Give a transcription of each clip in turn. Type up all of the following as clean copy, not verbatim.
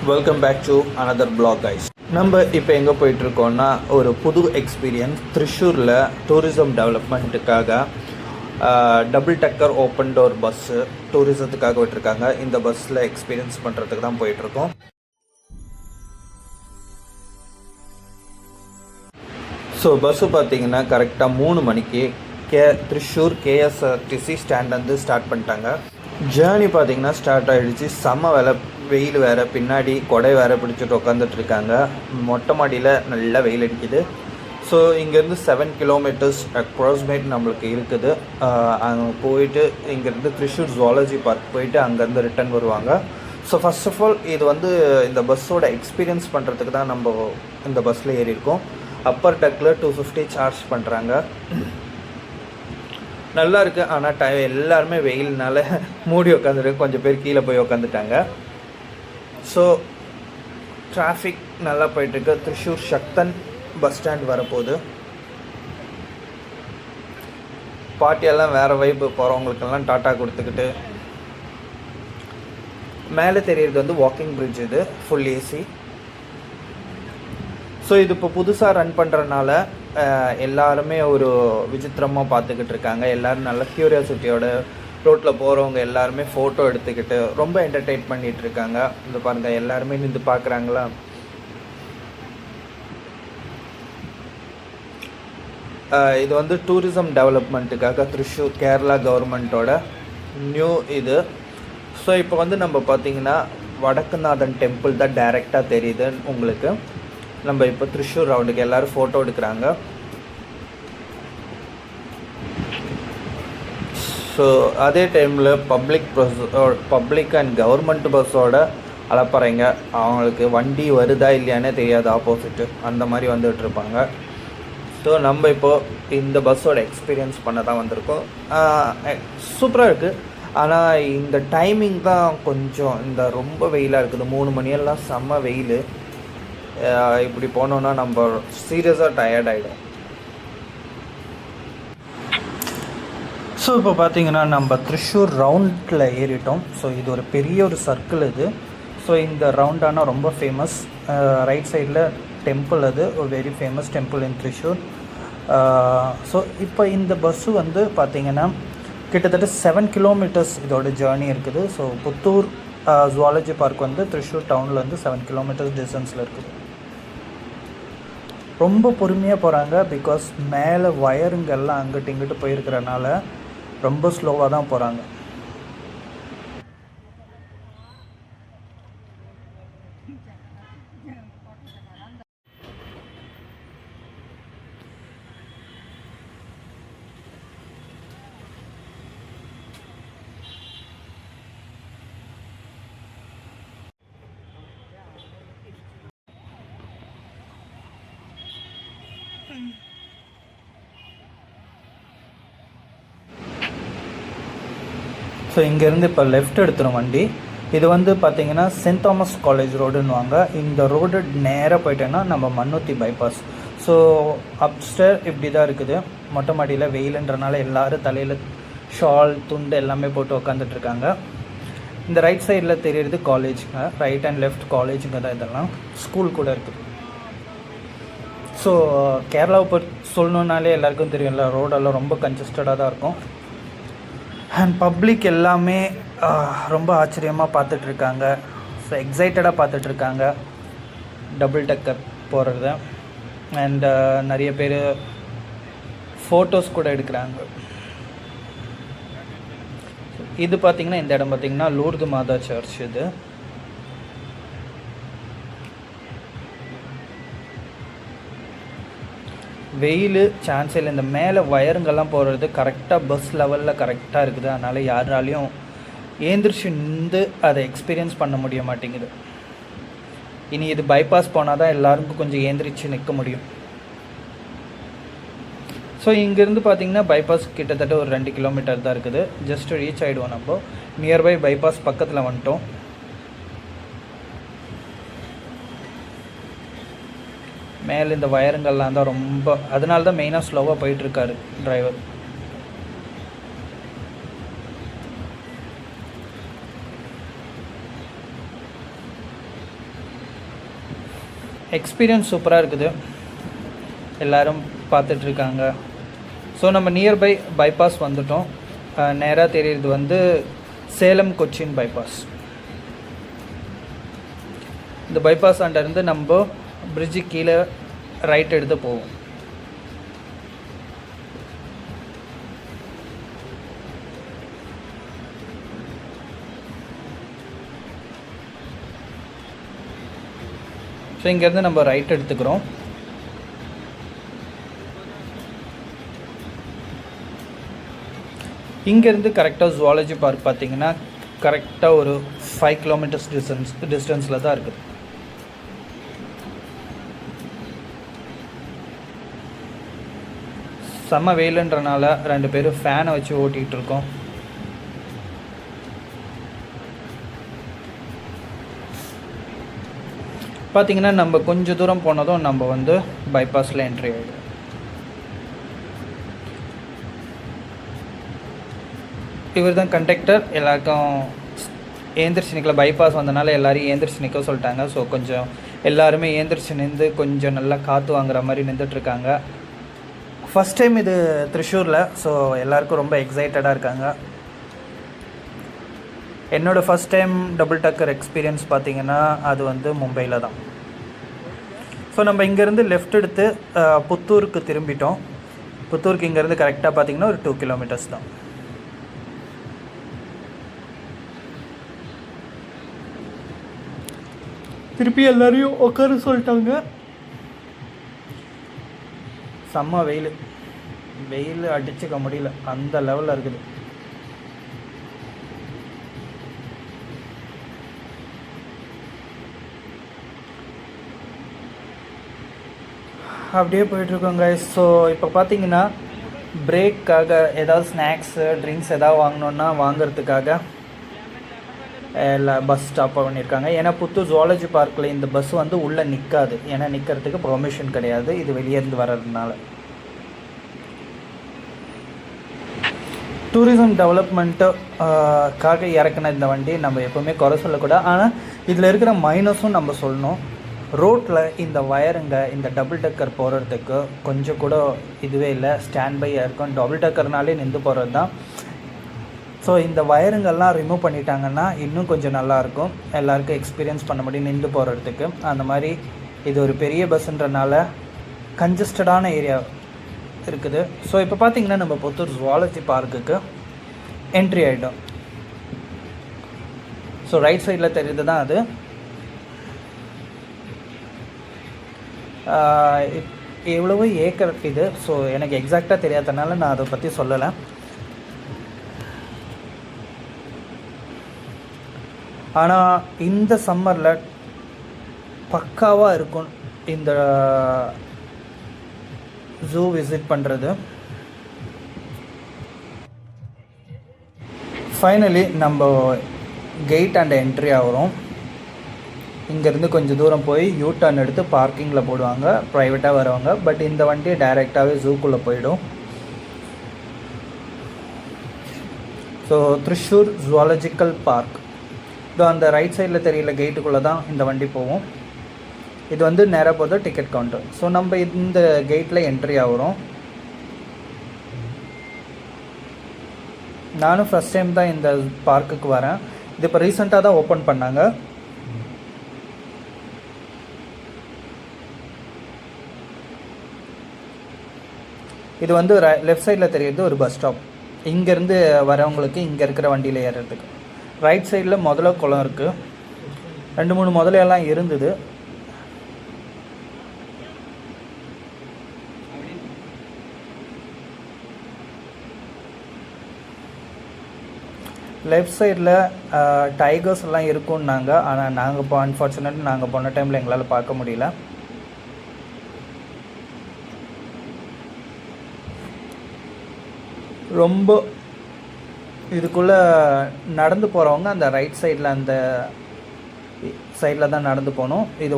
Welcome back to another vlog guys. நம்ம இப்போ எங்கே போயிட்டுருக்கோன்னா ஒரு புது எக்ஸ்பீரியன்ஸ் த்ரிஷூரில் டூரிசம் டெவலப்மெண்ட்டுக்காக double decker open door bus டூரிசத்துக்காக விட்டுருக்காங்க. இந்த பஸ்ஸில் எக்ஸ்பீரியன்ஸ் பண்ணுறதுக்கு தான் போயிட்டுருக்கோம். ஸோ பஸ்ஸு பார்த்திங்கன்னா கரெக்டாக 3 மணிக்கு த்ரிஷூர் கேஎஸ்ஆர்டிசி ஸ்டாண்ட் வந்து ஸ்டார்ட் பண்ணிட்டாங்க. ஜேர்னி பார்த்திங்கன்னா ஸ்டார்ட் ஆகிடுச்சு. செம்ம வெயில் வேறு, பின்னாடி கொடை வேறு பிடிச்சிட்டு உட்காந்துட்ருக்காங்க. மொட்டை மாடியில் நல்லா வெயில் அடிக்குது. ஸோ இங்கேருந்து 7 கிலோமீட்டர்ஸ் அப்ராக்சிமேட் நம்மளுக்கு இருக்குது. அங்கே போயிட்டு இங்கேருந்து த்ரிஷூர் ஜுவாலஜி பார்க் போயிட்டு அங்கேருந்து ரிட்டர்ன் வருவாங்க. ஸோ ஃபஸ்ட் ஆஃப் ஆல் இது வந்து இந்த பஸ்ஸோட எக்ஸ்பீரியன்ஸ் பண்ணுறதுக்கு தான் நம்ம இந்த பஸ்ஸில் ஏறி இருக்கோம். அப்பர் டக்கில் 250 சார்ஜ் பண்ணுறாங்க. நல்லா இருக்குது. ஆனால் எல்லாருமே வெயில்னால மூடி உட்காந்துருக்கு. கொஞ்சம் பேர் கீழே போய் உட்காந்துட்டாங்க. ஸோ டிராஃபிக் நல்லா போயிட்டுருக்கு. த்ரிஷூர் சக்தன் பஸ் ஸ்டாண்ட் வரப்போகுது. பாட்டியெல்லாம் வேறு வைப்பு போகிறவங்களுக்கெல்லாம் டாட்டா கொடுத்துக்கிட்டு மேலே தெரியுறது வந்து வாக்கிங் பிரிட்ஜ். இது ஃபுல் ஏசி. ஸோ இது இப்போ புதுசாக ரன் பண்ணுறனால எல்லாருமே ஒரு விசித்திரமாக பார்த்துக்கிட்டு இருக்காங்க. எல்லோரும் நல்ல க்யூரியாசிட்டியோட ரோட்டில் போகிறவங்க எல்லாருமே ஃபோட்டோ எடுத்துக்கிட்டு ரொம்ப என்டர்டெயின் பண்ணிகிட்டு இருக்காங்க. இந்த பாருங்கள், எல்லாருமே நின்று பார்க்குறாங்களா. இது வந்து டூரிசம் டெவலப்மெண்ட்டுக்காக த்ரிஷூர் கேரளா கவர்மெண்ட்டோட நியூ இது. ஸோ இப்போ வந்து நம்ம பார்த்திங்கன்னா வடக்குநாதன் டெம்பிள் தான் டைரெக்டாக தெரியுது உங்களுக்கு. நம்ம இப்போ த்ரிஷூர் ரவுண்டுக்கு எல்லோரும் ஃபோட்டோ எடுக்கிறாங்க. ஸோ அதே டைமில் பப்ளிக் அண்ட் கவர்மெண்ட் பஸ்ஸோட அலப்பறைங்க. அவங்களுக்கு வண்டி வருதா இல்லையானே தெரியாது, ஆப்போசிட்டு அந்த மாதிரி வந்துகிட்ருப்பாங்க. ஸோ நம்ம இப்போது இந்த பஸ்ஸோட எக்ஸ்பீரியன்ஸ் பண்ண தான் வந்திருக்கோம். சூப்பராக இருக்குது. ஆனால் இந்த டைமிங் தான் கொஞ்சம் இந்த ரொம்ப வெயிலாக இருக்குது. 3 மணியெல்லாம் செம்ம வெயில். இப்படி போனோன்னா நம்ம சீரியஸாக டயர்ட் ஆகிடும். ஸோ இப்போ பார்த்திங்கன்னா நம்ம த்ரிஷூர் ரவுண்டில் ஏறிட்டோம். ஸோ இது ஒரு பெரிய ஒரு சர்க்கிள் இது. ஸோ இந்த ரவுண்டானா ரொம்ப ஃபேமஸ். ரைட் சைடில் டெம்பிள், அது ஒரு very famous temple in Thrissur. So இப்போ இந்த பஸ்ஸு வந்து பார்த்திங்கன்னா கிட்டத்தட்ட 7 கிலோமீட்டர்ஸ் இதோட ஜேர்னி இருக்குது. ஸோ புத்தூர் ஜுவாலஜி பார்க் வந்து த்ரிஷூர் டவுன்லேருந்து 7 கிலோமீட்டர்ஸ் டிஸ்டன்ஸில் இருக்குது. ரொம்ப பொறுமையாக போகிறாங்க. பிகாஸ் மேலே வயருங்கெல்லாம் அங்கிட்டு இங்கிட்டு போயிருக்கிறனால ரொம்ப ஸ்லோவாக தான் போகிறாங்க. ஸோ இங்கேருந்து இப்போ லெஃப்ட் எடுத்துரும் வண்டி. இது வந்து பார்த்திங்கன்னா சென்ட் தாமஸ் காலேஜ் ரோடுன்னுவாங்க. இந்த ரோடு நேராக போயிட்டேன்னா நம்ம மண்ணூத்தி பைபாஸ். ஸோ அப்ஸ்டர் இப்படி தான் இருக்குது. மொட்டை மாடியில் வெயிலுன்றனால எல்லோரும் தலையில் ஷால் துண்டு எல்லாமே போட்டு உட்காந்துட்ருக்காங்க. இந்த ரைட் சைடில் தெரியுறது காலேஜுங்க. ரைட் அண்ட் லெஃப்ட் காலேஜுங்க தான். இதெல்லாம் ஸ்கூல் கூட இருக்குது. ஸோ கேரளாவை பற்றி சொல்லணுன்னாலே எல்லாருக்கும் தெரியும்ல, ரோடெல்லாம் ரொம்ப கன்ஜஸ்டடாக தான் இருக்கும். அண்ட் பப்ளிக் எல்லாமே ரொம்ப ஆச்சரியமாக பார்த்துட்ருக்காங்க. ஸோ எக்ஸைட்டடாக பார்த்துட்ருக்காங்க டபுள் டக்கர் போகிறத. அண்ட் நிறைய பேர் ஃபோட்டோஸ் கூட எடுக்கிறாங்க. இது பார்த்திங்கன்னா இந்த இடம் பார்த்திங்கன்னா லூர்து மாதா சர்ச். இது வெயில் சான்ஸே இல்லை. இந்த மேலே வயருங்கெல்லாம் போகிறது கரெக்டாக பஸ் லெவலில் கரெக்டாக இருக்குது. அதனால் யாராலையும் ஏந்திரிச்சு நின்று அதை எக்ஸ்பீரியன்ஸ் பண்ண முடிய மாட்டேங்குது. இனி இது பைபாஸ் போனால் தான் எல்லாருக்கும் கொஞ்சம் ஏந்திரிச்சு நிற்க முடியும். ஸோ இங்கேருந்து பார்த்திங்கன்னா பைபாஸ் கிட்டத்தட்ட ஒரு 2 கிலோமீட்டர் தான் இருக்குது. ஜஸ்ட் ரீச் ஆகிடுவோம். நம்ம நியர்பை பைபாஸ் பக்கத்தில் வந்துட்டோம். மேலே இந்த வயருங்கள்லாம் தான் ரொம்ப, அதனால தான் மெயினாக ஸ்லோவாக போயிட்டுருக்காரு டிரைவர். எக்ஸ்பீரியன்ஸ் சூப்பராக இருக்குது, எல்லோரும் பார்த்துட்ருக்காங்க. ஸோ நம்ம நியர்பை பைபாஸ் வந்துட்டோம். நேராக தெரியுறது வந்து சேலம் கொச்சின் பைபாஸ். இந்த பைபாஸ் அண்டேருந்து நம்ம பிரிட்ஜு கீழே ரைட் எடுத்து போவோம். ஸோ இங்கேருந்து நம்ம ரைட் எடுத்துக்கிறோம். இங்கேருந்து கரெக்டாக ஜுவாலஜி பார்க் பார்த்திங்கன்னா கரெக்டாக ஒரு 5 கிலோமீட்டர்ஸ் டிஸ்டன்ஸில் தான் இருக்குது. செம்ம வெயிலுன்றனால 2 பேரும் ஃபேனை வச்சு ஓட்டிகிட்டு இருக்கோம். பார்த்திங்கன்னா நம்ம கொஞ்சம் தூரம் போனதும் நம்ம வந்து பைபாஸில் என்ட்ரி ஆகிடும். இவர் தான் கண்டக்டர். எல்லாருக்கும் ஏந்திரிச்சு நிற்கல, பைபாஸ் வந்தனால எல்லோரும் ஏந்திரிச்சு நிற்க சொல்லிட்டாங்க. ஸோ கொஞ்சம் எல்லாருமே ஏந்திரிச்சு நின்று கொஞ்சம் நல்லா காற்று வாங்குற மாதிரி நின்றுட்டுருக்காங்க. ஃபஸ்ட் டைம் இது த்ரிஷூரில். ஸோ எல்லாருக்கும் ரொம்ப எக்ஸைட்டடாக இருக்காங்க. என்னோடய ஃபஸ்ட் டைம் டபுள் டக்கர் எக்ஸ்பீரியன்ஸ் பார்த்திங்கன்னா அது வந்து மும்பையில் தான். ஸோ நம்ம இங்கேருந்து லெஃப்ட் எடுத்து புத்தூருக்கு திரும்பிட்டோம். புத்தூருக்கு இங்கேருந்து கரெக்டாக பார்த்திங்கன்னா ஒரு 2 கிலோமீட்டர்ஸ் தான். திருப்பி எல்லோரையும் உட்கார சொல்லிட்டாங்க. செம்ம வெயில் அடிச்சுக்க முடியல, அந்த லெவலில் இருக்குது. அப்படியே போயிட்டுருக்கோங்க. ஸோ இப்போ பார்த்தீங்கன்னா பிரேக்காக ஏதாவது ஸ்நாக்ஸு ட்ரிங்க்ஸ் எதாவது வாங்கினோன்னா வாங்கிறதுக்காக எல்லா பஸ் ஸ்டாப் பண்ணியிருக்காங்க. ஏன்னா புத்தூர் ஜுவாலஜி பார்க்கில் இந்த பஸ் வந்து உள்ளே நிற்காது, ஏன்னா நிற்கிறதுக்கு பெர்மிஷன் கிடையாது, இது வெளியேருந்து வர்றதுனால. டூரிசம் டெவலப்மெண்ட்டுக்காக இறக்குன இந்த வண்டி நம்ம எப்போவுமே குறை சொல்லக்கூடாது. ஆனால் இதில் இருக்கிற மைனஸும் நம்ம சொல்லணும். ரோட்டில் இந்த வயருங்க, இந்த டபுள் டக்கர் போகிறதுக்கு கொஞ்சம் கூட இதுவே இல்லை, ஸ்டாண்ட் பையாக இருக்கும். டபுள் டக்கர்னாலே நின்று போகிறது தான். ஸோ இந்த வயருங்கள்லாம் ரிமூவ் பண்ணிட்டாங்கன்னா இன்னும் கொஞ்சம் நல்லாயிருக்கும், எல்லாருக்கும் எக்ஸ்பீரியன்ஸ் பண்ண முடியும் நின்று போகிறதுக்கு. அந்த மாதிரி இது ஒரு பெரிய பஸ்ஸுன்றனால கன்ஜஸ்டடான ஏரியா இருக்குது. ஸோ இப்போ பார்த்திங்கன்னா நம்ம புத்தூர் ஜுவாலஜி பார்க்குக்கு என்ட்ரி ஆகிட்டோம். ஸோ ரைட் சைடில் தெரியுது தான் அது. எவ்வளவோ ஏக்கர் இது. ஸோ எனக்கு எக்ஸாக்டாக தெரியாதனால நான் அதை பற்றி சொல்லலை. ஆனால் இந்த சம்மரில் பக்காவாக இருக்கும் இந்த ஜூ விசிட் பண்ணுறது. ஃபைனலி நம்ம கேட் அண்ட் என்ட்ரி ஆகிறோம். இங்கேருந்து கொஞ்சம் தூரம் போய் யூ டர்ன் எடுத்து பார்க்கிங்கில் போடுவாங்க ப்ரைவேட்டாக வரவங்க. பட் இந்த வண்டி டைரெக்டாகவே ஜூக்குள்ளே போயிடும். ஸோ த்ரிஷூர் ஜுவாலஜிக்கல் பார்க் இதோ அந்த ரைட் சைடில் தெரியல கேட்டுக்குள்ளே தான் இந்த வண்டி போகும். இது வந்து நேராக போகுது டிக்கெட் கவுண்டர். ஸோ நம்ம இந்த கேட்டில் என்ட்ரி ஆகிறோம். நானும் ஃபஸ்ட் டைம் தான் இந்த பார்க்குக்கு வரேன். இது இப்போ ரீசெண்டாக தான் ஓப்பன் பண்ணாங்க. இது வந்து லெஃப்ட் சைடில் தெரியுது ஒரு பஸ் ஸ்டாப். இங்கேருந்து வரவங்களுக்கு இங்கே இருக்கிற வண்டியில் ஏறுறதுக்கு. ரைட் சைடில் முதல்ல குளம் இருக்குது, 2-3 முதலையெல்லாம் இருந்தது. லெஃப்ட் சைடில் டைகர்ஸ் எல்லாம் இருக்குன்னாங்க. ஆனால் நாங்கள் இப்போ அன்ஃபார்ச்சுனேட்லி நாங்கள் போன டைமில் எங்களால் பார்க்க முடியல. ரொம்ப இதுக்குள்ளே நடந்து போகிறவங்க அந்த ரைட் சைடில் அந்த சைடில் தான் நடந்து போகணும். இது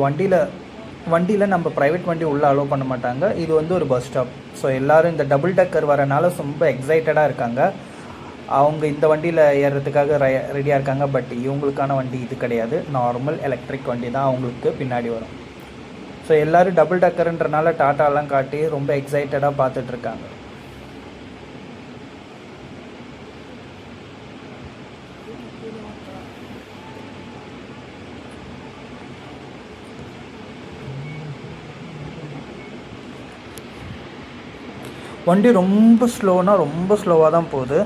வண்டியில் நம்ம ப்ரைவேட் வண்டி உள்ளே அலோவ் பண்ண மாட்டாங்க. இது வந்து ஒரு பஸ் ஸ்டாப். ஸோ எல்லோரும் இந்த டபுள் டக்கர் வரனால ரொம்ப எக்ஸைட்டடாக இருக்காங்க. அவங்க இந்த வண்டியில் ஏறுறதுக்காக ரெடியாக இருக்காங்க. பட் இவங்களுக்கான வண்டி இது கிடையாது, நார்மல் எலக்ட்ரிக் வண்டி தான் அவங்களுக்கு பின்னாடி வரும். ஸோ எல்லோரும் டபுள் டக்கருன்றனால டாட்டாலாம் காட்டி ரொம்ப எக்ஸைட்டடாக பார்த்துட்ருக்காங்க. வண்டி ரொம்ப ஸ்லோவாக தான் போகுது.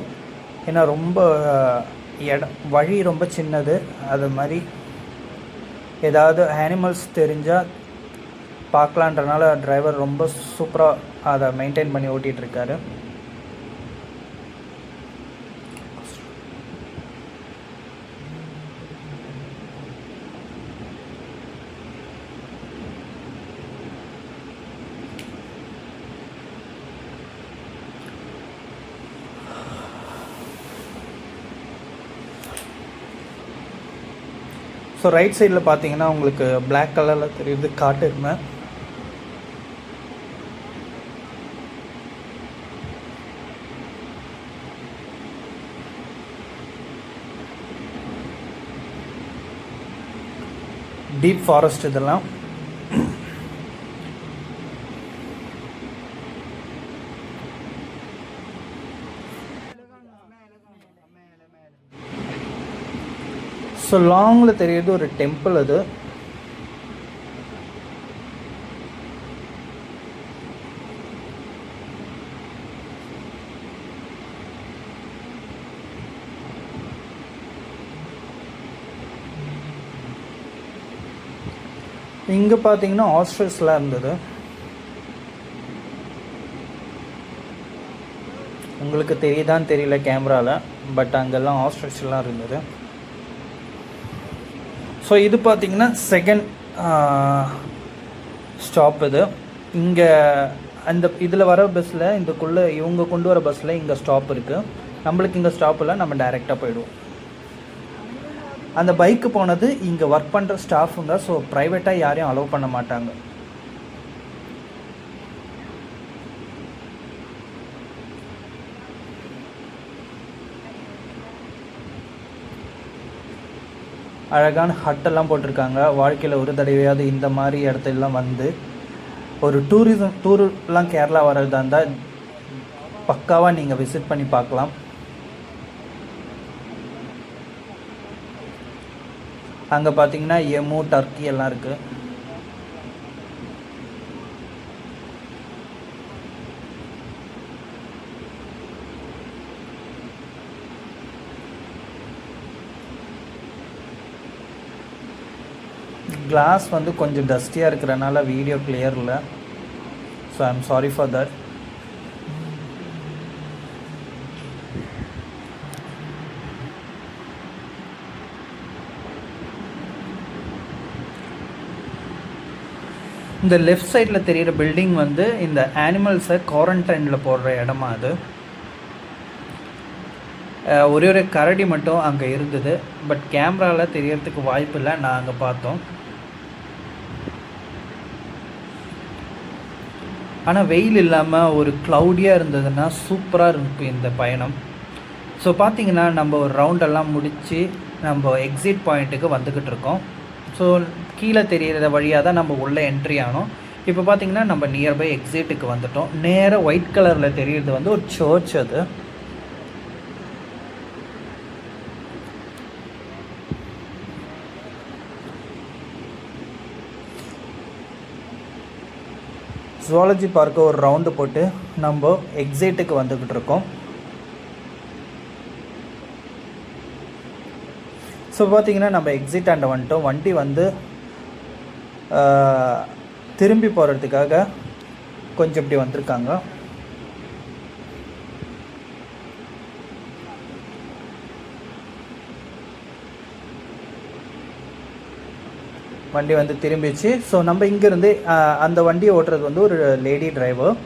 ஏன்னா ரொம்ப வழி ரொம்ப சின்னது. அது மாதிரி ஏதாவது அனிமல்ஸ் தெரிஞ்சால் பார்க்கலான்றனால டிரைவர் ரொம்ப சூப்பராக அதை மெயின்டைன் பண்ணி ஓட்டிகிட்ருக்காரு. ஸோ ரைட் சைடில் பார்த்தீங்கன்னா உங்களுக்கு பிளாக் கலரில் தெரியுது காட்டு எருமை. டீப் ஃபாரஸ்ட் இதெல்லாம். ஸோ லாங்கில் தெரியுது ஒரு டெம்பிள். அது இங்கே பார்த்தீங்கன்னா ஆஸ்ட்ரிச்லாம் இருந்தது. உங்களுக்கு தெரியுதான்னு தெரியல கேமராவில், பட் அங்கெல்லாம் ஆஸ்ட்ரிச்லாம் இருந்தது. ஸோ இது பார்த்திங்கன்னா செகண்ட் ஸ்டாப். இது இங்கே அந்த இதில் வர பஸ்ஸில் இதுக்குள்ளே இவங்க கொண்டு வர பஸ்ஸில் இங்கே ஸ்டாப் இருக்குது. நம்மளுக்கு இங்கே ஸ்டாப்பில் நம்ம டைரெக்டாக போயிடுவோம். அந்த பைக்கு போனது இங்கே ஒர்க் பண்ணுற ஸ்டாஃபுங்க. ஸோ ப்ரைவேட்டாக யாரையும் அலோவ் பண்ண மாட்டாங்க. அழகான ஹட்டெல்லாம் போட்டிருக்காங்க. வாழ்க்கையில் ஒரு தடவையாவது இந்த மாதிரி இடத்துலலாம் வந்து ஒரு டூர்லாம் கேரளா வர்றதா இருந்தால் பக்காவாக நீங்கள் விசிட் பண்ணி பார்க்கலாம். அங்கே பார்த்தீங்கன்னா எமு, டர்க்கி எல்லாம் இருக்குது. கிளாஸ் வந்து கொஞ்சம் டஸ்டியாக இருக்கிறனால வீடியோ கிளியர் இல்லை. So I am sorry for that. இந்த லெஃப்ட் சைடில் தெரிகிற பில்டிங் வந்து இந்த அனிமல்ஸை குவாரண்டைனில் போடுற இடமா அது. ஒரே ஒரு கரடி மட்டும் அங்கே இருந்தது, பட் கேமராவில் தெரியறதுக்கு வாய்ப்பு இல்லை. நான் அங்கே பார்த்தோம். ஆனால் வெயில் இல்லாமல் ஒரு க்ளவுடியாக இருந்ததுன்னா சூப்பராக இருக்கும் இந்த பயணம். ஸோ பார்த்திங்கன்னா நம்ம ஒரு ரவுண்டெல்லாம் முடித்து நம்ம எக்ஸிட் பாயிண்ட்டுக்கு வந்துக்கிட்டு இருக்கோம். ஸோ கீழே தெரிகிற வழியாக தான் நம்ம உள்ளே என்ட்ரி ஆனோம். இப்போ பார்த்திங்கன்னா நம்ம நியர்பை எக்ஸிட்டுக்கு வந்துட்டோம். நேராக ஒயிட் கலரில் தெரிகிறது வந்து ஒரு சர்ச். அது ஜுவாலஜி பார்க்க ஒரு ரவுண்டு போட்டு நம்ம எக்ஸிட்டுக்கு வந்துக்கிட்டு இருக்கோம். ஸோ பார்த்திங்கன்னா நம்ம எக்ஸிட் ஆண்ட வந்துட்டோம். வண்டி வந்து திரும்பி போகிறதுக்காக கொஞ்சம் இப்படி வந்திருக்காங்க. வண்டி வந்து திரும்பிச்சு. ஸோ நம்ம இங்கேருந்து அந்த வண்டியை ஓட்டுறது வந்து ஒரு லேடி டிரைவர்.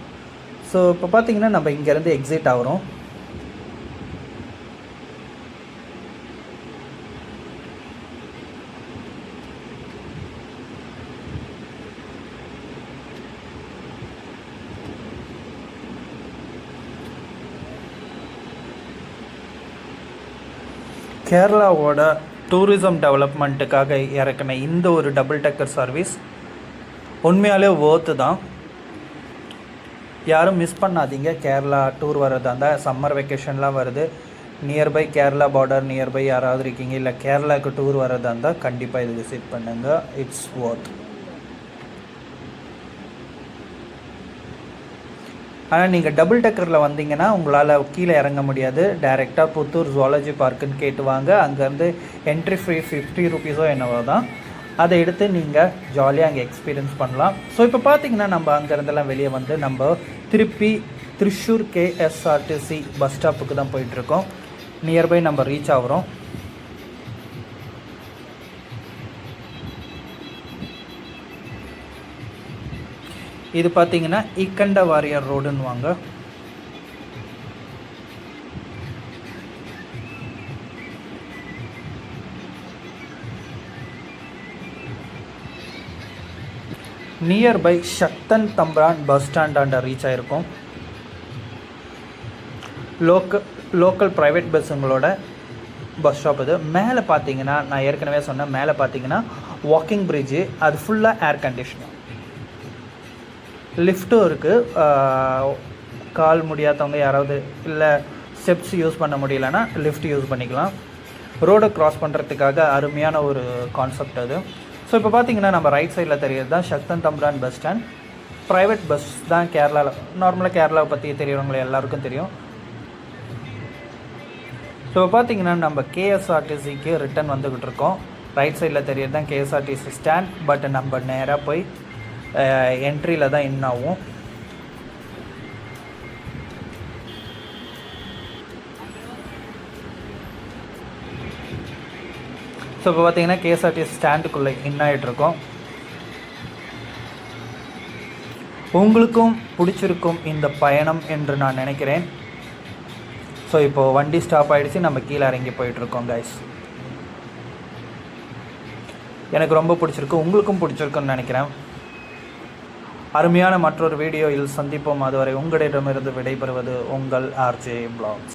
ஸோ இப்போ பார்த்திங்கன்னா நம்ம இங்கேருந்து எக்ஸிட் ஆகிறோம். கேரளாவோட டூரிசம் டெவலப்மெண்ட்டுக்காக இறக்கின இந்த ஒரு டபுள் டக்கர் சர்வீஸ் உண்மையாலே ஒர்த்து தான். யாரும் மிஸ் பண்ணாதீங்க. கேரளா டூர் வர்றதா இருந்தால் சம்மர் வெக்கேஷன்லாம் வருது. நியர்பை கேரளா பார்டர் நியர்பை யாராவது இருக்கீங்க, இல்லை கேரளாவுக்கு டூர் வர்றதா இருந்தால் கண்டிப்பாக இது விசிட் பண்ணுங்கள். It's worth. ஆனால் நீங்கள் டபுள் டக்கரில் வந்தீங்கன்னா உங்களால் கீழே இறங்க முடியாது. டைரெக்டாக புத்தூர் ஜுவாலஜி பார்க்குன்னு கேட்டுவாங்க. அங்கேருந்து என்ட்ரி ஃப்ரீ 50 ரூபீஸோ என்னவோ தான். அதை எடுத்து நீங்கள் ஜாலியாக அங்கே எக்ஸ்பீரியன்ஸ் பண்ணலாம். ஸோ இப்போ பார்த்தீங்கன்னா நம்ம அங்கேருந்தெல்லாம் வெளியே வந்து நம்ம திருப்பி திருச்சூர் KSRTC பஸ் ஸ்டாப்புக்கு தான் போயிட்டுருக்கோம். நியர்பை நம்ம ரீச் ஆகிறோம். இது பார்த்தீங்கன்னா இக்கண்ட வாரியர் ரோடுன்னு வாங்க. நியர்பை சக்தன் தம்ரான் பஸ் ஸ்டாண்டாண்ட ரீச் ஆகிருக்கும். லோக்கல் ப்ரைவேட் பஸ்ஸுங்களோட பஸ் ஸ்டாப் இது. மேலே பார்த்தீங்கன்னா நான் ஏற்கனவே சொன்னேன், மேலே பார்த்தீங்கன்னா வாக்கிங் பிரிட்ஜு, அது ஃபுல்லாக ஏர் கண்டிஷனர். லிஃப்ட்டும் இருக்குது. கால் முடியாதவங்க யாராவது இல்லை ஸ்டெப்ஸ் யூஸ் பண்ண முடியலன்னா லிஃப்ட் யூஸ் பண்ணிக்கலாம். ரோடை க்ராஸ் பண்ணுறதுக்காக அருமையான ஒரு கான்செப்ட் அது. ஸோ இப்போ பார்த்தீங்கன்னா நம்ம ரைட் சைடில் தெரியுறது தான் சக்தன் தம்ரான் பஸ் ஸ்டாண்ட். ப்ரைவேட் பஸ் தான் கேரளாவில். நார்மலாக கேரளாவை பற்றி தெரியறவங்களை எல்லாருக்கும் தெரியும். ஸோ பார்த்தீங்கன்னா நம்ம KSRTCக்கு ரிட்டன் வந்துக்கிட்டு இருக்கோம். ரைட் சைடில் தெரியுறது தான் KSRTC ஸ்டாண்ட். பட் நம்ம நேராக போய் என்ட்ரியில் தான் ஆகும். ஸோ இப்போ பார்த்தீங்கன்னா KSRTC ஸ்டாண்டுக்குள்ளே ஆகிட்ருக்கோம். உங்களுக்கும் பிடிச்சிருக்கும் இந்த பயணம் என்று நான் நினைக்கிறேன். ஸோ இப்போது வண்டி ஸ்டாப் ஆகிடுச்சு. நம்ம கீழே இறங்கி போயிட்டுருக்கோம் கைஸ். எனக்கு ரொம்ப பிடிச்சிருக்கு, உங்களுக்கும் பிடிச்சிருக்குன்னு நினைக்கிறேன். அருமையான மற்றொரு வீடியோவில் சந்திப்போம். அதுவரை உங்களிடமிருந்து விடைபெறுவது உங்கள் RJ Vlogs.